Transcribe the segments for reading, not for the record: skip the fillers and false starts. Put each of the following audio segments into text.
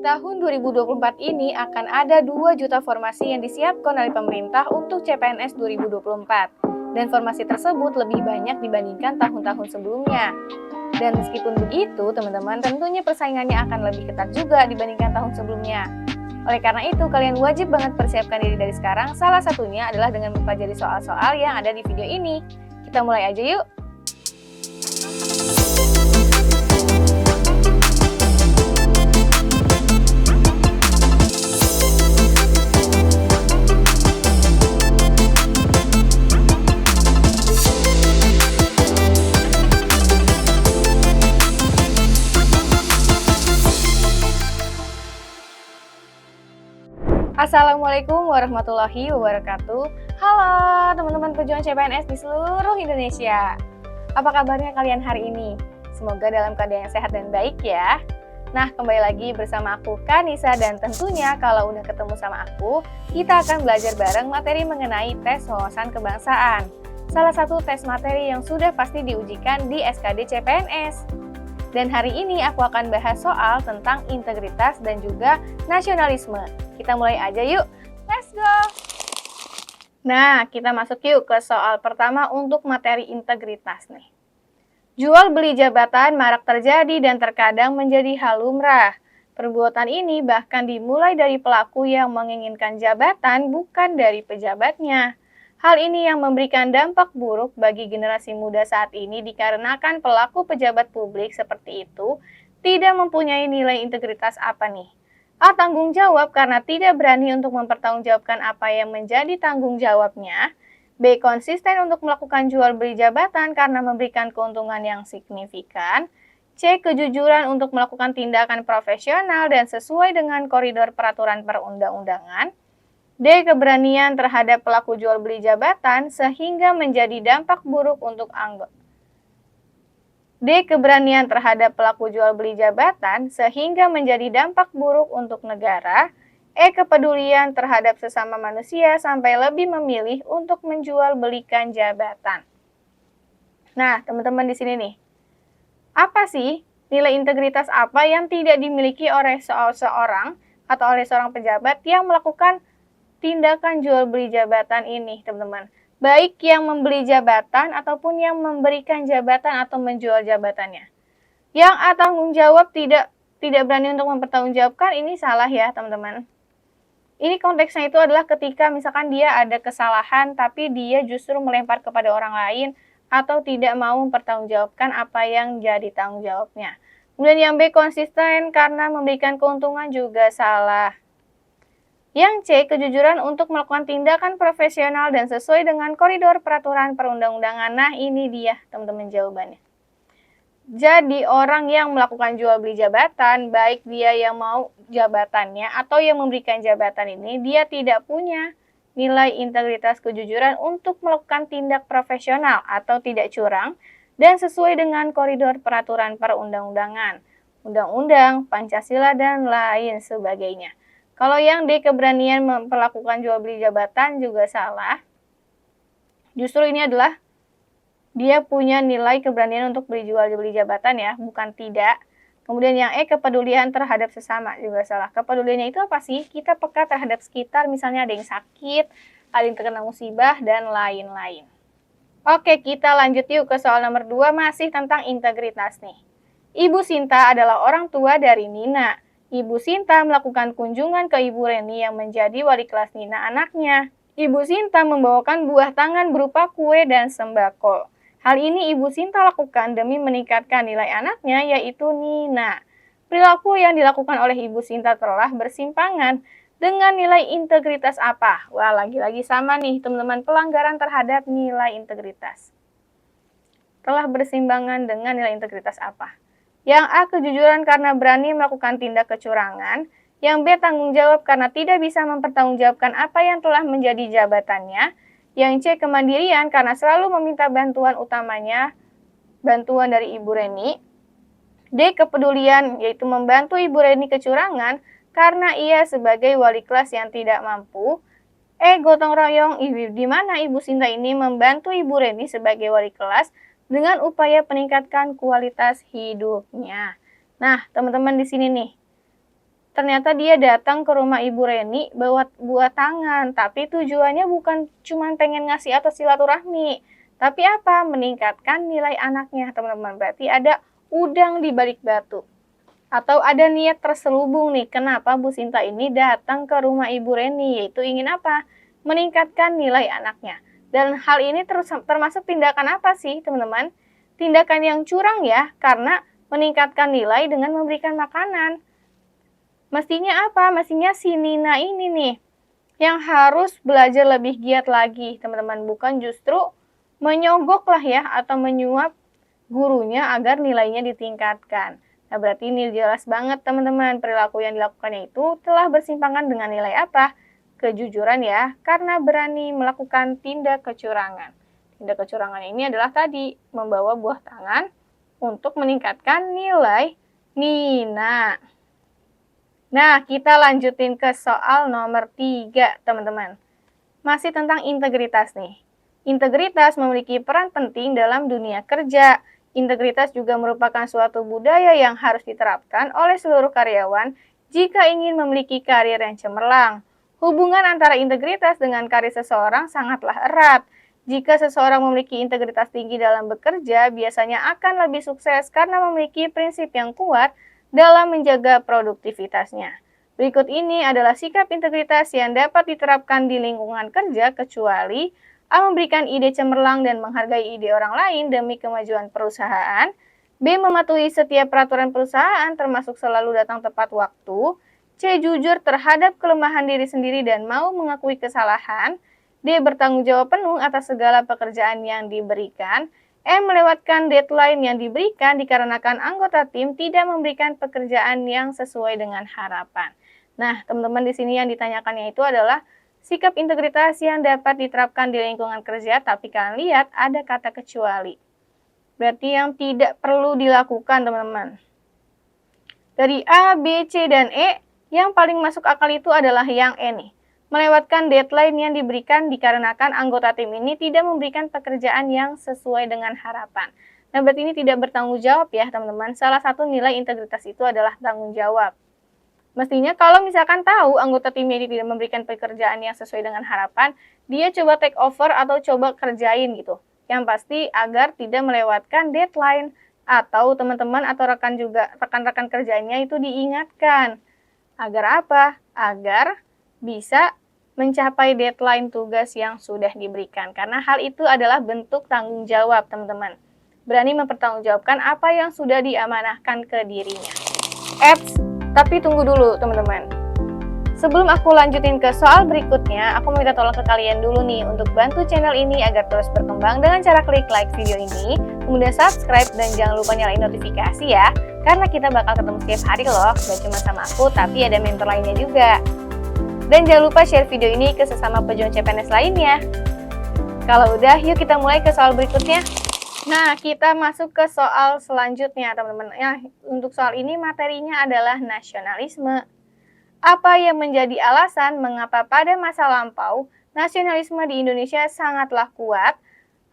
tahun 2024 ini akan ada 2 juta formasi yang disiapkan oleh pemerintah untuk CPNS 2024. Dan formasi tersebut lebih banyak dibandingkan tahun-tahun sebelumnya. Dan meskipun begitu, teman-teman, tentunya persaingannya akan lebih ketat juga dibandingkan tahun sebelumnya. Oleh karena itu, kalian wajib banget persiapkan diri dari sekarang. Salah satunya adalah dengan mempelajari soal-soal yang ada di video ini. Kita mulai aja yuk! Assalamualaikum warahmatullahi wabarakatuh. Halo teman-teman pejuang CPNS di seluruh Indonesia. Apa kabarnya kalian hari ini? Semoga dalam keadaan yang sehat dan baik ya. Nah, kembali lagi bersama aku Kanisa, dan tentunya kalau udah ketemu sama aku, kita akan belajar bareng materi mengenai tes wawasan kebangsaan. Salah satu tes materi yang sudah pasti diujikan di SKD CPNS. Dan hari ini aku akan bahas soal tentang integritas dan juga nasionalisme. Kita mulai aja yuk, let's go! Nah, kita masuk yuk ke soal pertama untuk materi integritas nih. Jual beli jabatan marak terjadi dan terkadang menjadi hal lumrah. Perbuatan ini bahkan dimulai dari pelaku yang menginginkan jabatan, bukan dari pejabatnya. Hal ini yang memberikan dampak buruk bagi generasi muda saat ini dikarenakan pelaku pejabat publik seperti itu tidak mempunyai nilai integritas apa nih? A. Tanggung jawab karena tidak berani untuk mempertanggungjawabkan apa yang menjadi tanggung jawabnya. B. Konsisten untuk melakukan jual beli jabatan karena memberikan keuntungan yang signifikan. C. Kejujuran untuk melakukan tindakan profesional dan sesuai dengan koridor peraturan perundang-undangan. D. Keberanian terhadap pelaku jual beli jabatan sehingga menjadi dampak buruk untuk anggota. D. Keberanian terhadap pelaku jual beli jabatan sehingga menjadi dampak buruk untuk negara. E. Kepedulian terhadap sesama manusia sampai lebih memilih untuk menjual belikan jabatan. Nah, teman-teman di sini nih. Apa sih nilai integritas apa yang tidak dimiliki oleh seorang atau oleh seorang pejabat yang melakukan tindakan jual beli jabatan ini, teman-teman? Baik yang membeli jabatan ataupun yang memberikan jabatan atau menjual jabatannya. Yang A. Tanggung jawab tidak berani untuk mempertanggungjawabkan, ini salah ya, teman-teman. Ini konteksnya itu adalah ketika misalkan dia ada kesalahan tapi dia justru melempar kepada orang lain atau tidak mau mempertanggungjawabkan apa yang jadi tanggung jawabnya. Kemudian yang B. Konsisten karena memberikan keuntungan, juga salah. Yang C. Kejujuran untuk melakukan tindakan profesional dan sesuai dengan koridor peraturan perundang-undangan. Nah, ini dia teman-teman jawabannya. Jadi orang yang melakukan jual beli jabatan, baik dia yang mau jabatannya atau yang memberikan jabatan ini, dia tidak punya nilai integritas kejujuran untuk melakukan tindak profesional atau tidak curang dan sesuai dengan koridor peraturan perundang-undangan, undang-undang, Pancasila, dan lain sebagainya. Kalau yang D. Keberanian memperlakukan jual beli jabatan, juga salah. Justru ini adalah dia punya nilai keberanian untuk beli jabatan ya, bukan tidak. Kemudian yang E. Kepedulian terhadap sesama, juga salah. Kepeduliannya itu apa sih? Kita peka terhadap sekitar, misalnya ada yang sakit, ada yang terkena musibah, dan lain-lain. Oke, kita lanjut yuk ke soal nomor 2, masih tentang integritas nih. Ibu Sinta adalah orang tua dari Nina. Ibu Sinta melakukan kunjungan ke Ibu Reni yang menjadi wali kelas Nina, anaknya. Ibu Sinta membawakan buah tangan berupa kue dan sembako. Hal ini Ibu Sinta lakukan demi meningkatkan nilai anaknya, yaitu Nina. Perilaku yang dilakukan oleh Ibu Sinta telah bersimpangan dengan nilai integritas apa? Wah, lagi-lagi sama nih teman-teman, pelanggaran terhadap nilai integritas. Telah bersimpangan dengan nilai integritas apa? Yang A. Kejujuran karena berani melakukan tindak kecurangan. Yang B. Tanggung jawab karena tidak bisa mempertanggungjawabkan apa yang telah menjadi jabatannya. Yang C. Kemandirian karena selalu meminta bantuan, utamanya bantuan dari Ibu Reni. D. Kepedulian, yaitu membantu Ibu Reni kecurangan karena ia sebagai wali kelas yang tidak mampu. E. Gotong royong, di mana Ibu Sinta ini membantu Ibu Reni sebagai wali kelas dengan upaya peningkatkan kualitas hidupnya. Nah, teman-teman di sini nih, Ternyata dia datang ke rumah Ibu Reni bawa buah tangan, tapi tujuannya bukan cuma pengen ngasih atau silaturahmi, tapi apa? Meningkatkan nilai anaknya, teman-teman. Berarti ada udang di balik batu. Atau ada niat terselubung nih, kenapa Bu Sinta ini datang ke rumah Ibu Reni, yaitu ingin apa? Meningkatkan nilai anaknya. Dan hal ini termasuk tindakan apa sih, teman-teman? Tindakan yang curang ya, karena meningkatkan nilai dengan memberikan makanan. Mestinya apa? Mestinya si Nina ini nih yang harus belajar lebih giat lagi, teman-teman. Bukan justru menyogok lah ya atau menyuap gurunya agar nilainya ditingkatkan. Nah, berarti ini jelas banget teman-teman, perilaku yang dilakukannya itu telah bersimpangan dengan nilai apa? Kejujuran ya, karena berani melakukan tindak kecurangan. Tindak kecurangan ini adalah tadi, membawa buah tangan untuk meningkatkan nilai Nina. Nah, kita lanjutin ke soal nomor 3, teman-teman. Masih tentang integritas nih. Integritas memiliki peran penting dalam dunia kerja. Integritas juga merupakan suatu budaya yang harus diterapkan oleh seluruh karyawan jika ingin memiliki karir yang cemerlang. Hubungan antara integritas dengan karir seseorang sangatlah erat. Jika seseorang memiliki integritas tinggi dalam bekerja, biasanya akan lebih sukses karena memiliki prinsip yang kuat dalam menjaga produktivitasnya. Berikut ini adalah sikap integritas yang dapat diterapkan di lingkungan kerja kecuali A. Memberikan ide cemerlang dan menghargai ide orang lain demi kemajuan perusahaan. B. Mematuhi setiap peraturan perusahaan termasuk selalu datang tepat waktu. C. Jujur terhadap kelemahan diri sendiri dan mau mengakui kesalahan. D. Bertanggung jawab penuh atas segala pekerjaan yang diberikan. E. Melewatkan deadline yang diberikan dikarenakan anggota tim tidak memberikan pekerjaan yang sesuai dengan harapan. Nah, teman-teman di sini yang ditanyakannya itu adalah sikap integritas yang dapat diterapkan di lingkungan kerja, tapi kalian lihat ada kata kecuali. Berarti yang tidak perlu dilakukan, teman-teman. Dari A, B, C, dan E, yang paling masuk akal itu adalah yang E nih. Melewatkan deadline yang diberikan dikarenakan anggota tim ini tidak memberikan pekerjaan yang sesuai dengan harapan. Nah, berarti ini tidak bertanggung jawab ya, teman-teman. Salah satu nilai integritas itu adalah tanggung jawab. Mestinya kalau misalkan tahu anggota timnya ini tidak memberikan pekerjaan yang sesuai dengan harapan, dia coba take over atau coba kerjain gitu. Yang pasti agar tidak melewatkan deadline atau teman-teman atau rekan-rekan kerjanya itu diingatkan. Agar apa? Agar bisa mencapai deadline tugas yang sudah diberikan. Karena hal itu adalah bentuk tanggung jawab, teman-teman. Berani mempertanggungjawabkan apa yang sudah diamanahkan ke dirinya. Tapi tunggu dulu, teman-teman. Sebelum aku lanjutin ke soal berikutnya, aku minta tolong ke kalian dulu nih untuk bantu channel ini agar terus berkembang dengan cara klik like video ini, kemudian subscribe dan jangan lupa nyalain notifikasi ya, karena kita bakal ketemu setiap hari loh, gak cuma sama aku, tapi ada mentor lainnya juga. Dan jangan lupa share video ini ke sesama pejuang CPNS lainnya. Kalau udah, yuk kita mulai ke soal berikutnya. Nah, kita masuk ke soal selanjutnya, teman-teman. Ya, untuk soal ini materinya adalah nasionalisme. Apa yang menjadi alasan mengapa pada masa lampau nasionalisme di Indonesia sangatlah kuat?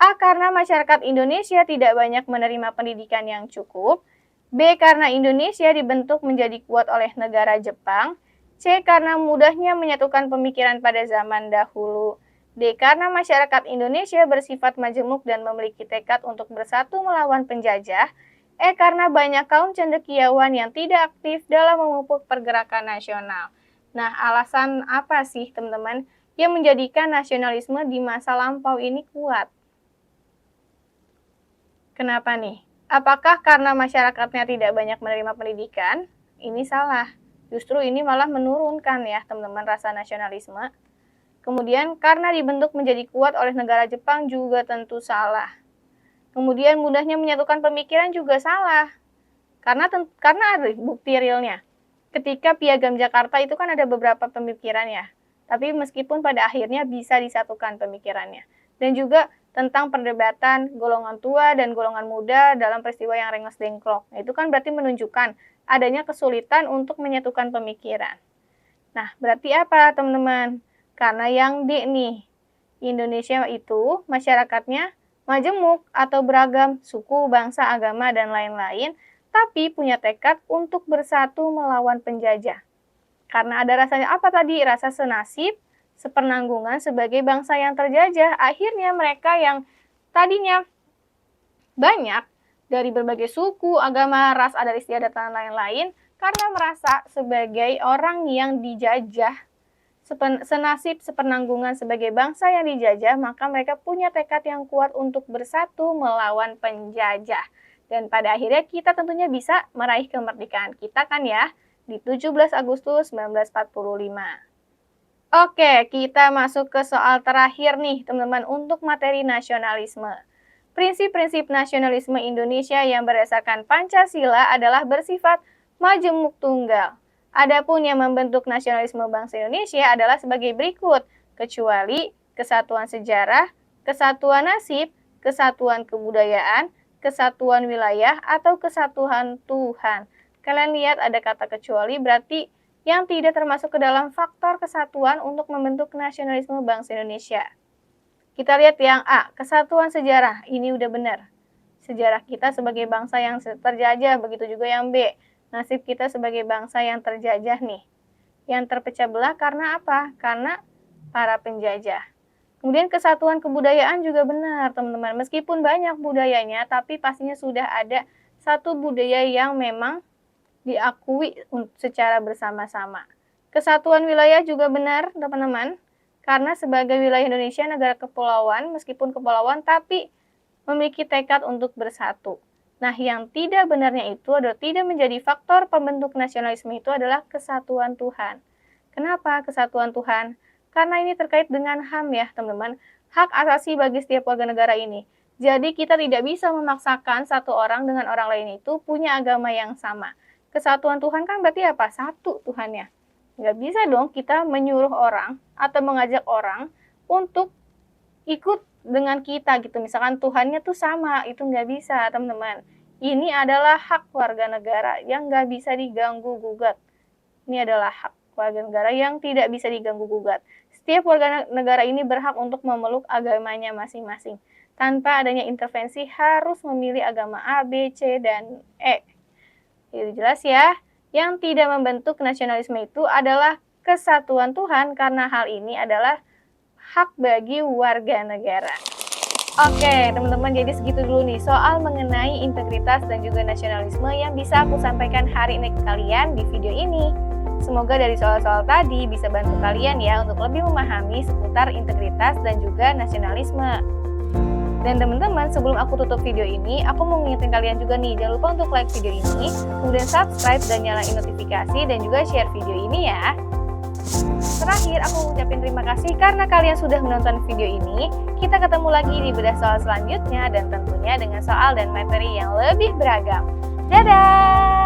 A. Karena masyarakat Indonesia tidak banyak menerima pendidikan yang cukup. B. Karena Indonesia dibentuk menjadi kuat oleh negara Jepang. C. Karena mudahnya menyatukan pemikiran pada zaman dahulu. D. Karena masyarakat Indonesia bersifat majemuk dan memiliki tekad untuk bersatu melawan penjajah. E. Karena banyak kaum cendekiawan yang tidak aktif dalam memupuk pergerakan nasional. Nah, alasan apa sih teman-teman yang menjadikan nasionalisme di masa lampau ini kuat? Kenapa nih? Apakah karena masyarakatnya tidak banyak menerima pendidikan? Ini salah. Justru ini malah menurunkan ya teman-teman rasa nasionalisme. Kemudian karena dibentuk menjadi kuat oleh negara Jepang juga tentu salah. Kemudian mudahnya menyatukan pemikiran juga salah. Karena ada bukti realnya. Ketika Piagam Jakarta itu kan ada beberapa pemikiran ya. Tapi meskipun pada akhirnya bisa disatukan pemikirannya. Dan juga tentang perdebatan golongan tua dan golongan muda dalam peristiwa yang Rengas Dengklok. Nah, itu kan berarti menunjukkan adanya kesulitan untuk menyatukan pemikiran. Nah, berarti apa teman-teman? Karena yang D nih, Indonesia itu masyarakatnya majemuk atau beragam suku, bangsa, agama, dan lain-lain, tapi punya tekad untuk bersatu melawan penjajah. Karena ada rasanya apa tadi? Rasa senasib, sepenanggungan sebagai bangsa yang terjajah. Akhirnya mereka yang tadinya banyak dari berbagai suku, agama, ras, adat istiadat, dan lain-lain, karena merasa sebagai orang yang dijajah, senasib, sepenanggungan sebagai bangsa yang dijajah, maka mereka punya tekad yang kuat untuk bersatu melawan penjajah. Dan pada akhirnya kita tentunya bisa meraih kemerdekaan kita kan ya, di 17 Agustus 1945. Oke, kita masuk ke soal terakhir nih teman-teman untuk materi nasionalisme. Prinsip-prinsip nasionalisme Indonesia yang berdasarkan Pancasila adalah bersifat majemuk tunggal. Adapun yang membentuk nasionalisme bangsa Indonesia adalah sebagai berikut, kecuali kesatuan sejarah, kesatuan nasib, kesatuan kebudayaan, kesatuan wilayah, atau kesatuan Tuhan. Kalian lihat ada kata kecuali, berarti yang tidak termasuk ke dalam faktor kesatuan untuk membentuk nasionalisme bangsa Indonesia. Kita lihat yang A, kesatuan sejarah. Ini udah benar. Sejarah kita sebagai bangsa yang terjajah, begitu juga yang B. Nasib kita sebagai bangsa yang terjajah nih. Yang terpecah belah karena apa? Karena para penjajah. Kemudian kesatuan kebudayaan juga benar, teman-teman. Meskipun banyak budayanya, tapi pastinya sudah ada satu budaya yang memang diakui secara bersama-sama. Kesatuan wilayah juga benar, teman-teman. Karena sebagai wilayah Indonesia negara kepulauan, meskipun kepulauan, tapi memiliki tekad untuk bersatu. Nah, yang tidak benarnya itu adalah tidak menjadi faktor pembentuk nasionalisme itu adalah kesatuan Tuhan. Kenapa kesatuan Tuhan? Karena ini terkait dengan HAM ya, teman-teman. Hak asasi bagi setiap warga negara ini. Jadi kita tidak bisa memaksakan satu orang dengan orang lain itu punya agama yang sama. Kesatuan Tuhan kan berarti apa? Satu Tuhannya. Nggak bisa dong kita menyuruh orang atau mengajak orang untuk ikut dengan kita gitu. Misalkan Tuhannya tuh sama, itu nggak bisa teman-teman. Ini adalah hak warga negara yang nggak bisa diganggu-gugat. Ini adalah hak warga negara yang tidak bisa diganggu-gugat. Setiap warga negara ini berhak untuk memeluk agamanya masing-masing. Tanpa adanya intervensi harus memilih agama A, B, C, dan E. Itu jelas ya. Yang tidak membentuk nasionalisme itu adalah kesatuan Tuhan karena hal ini adalah hak bagi warga negara. Oke, teman-teman, jadi segitu dulu nih soal mengenai integritas dan juga nasionalisme yang bisa aku sampaikan hari ini ke kalian di video ini. Semoga dari soal-soal tadi bisa bantu kalian ya untuk lebih memahami seputar integritas dan juga nasionalisme. Dan teman-teman, sebelum aku tutup video ini, aku mau ngingetin kalian juga nih, jangan lupa untuk like video ini, kemudian subscribe dan nyalain notifikasi, dan juga share video ini ya. Terakhir, aku mau ucapin terima kasih karena kalian sudah menonton video ini. Kita ketemu lagi di bedah soal selanjutnya, dan tentunya dengan soal dan materi yang lebih beragam. Dadah!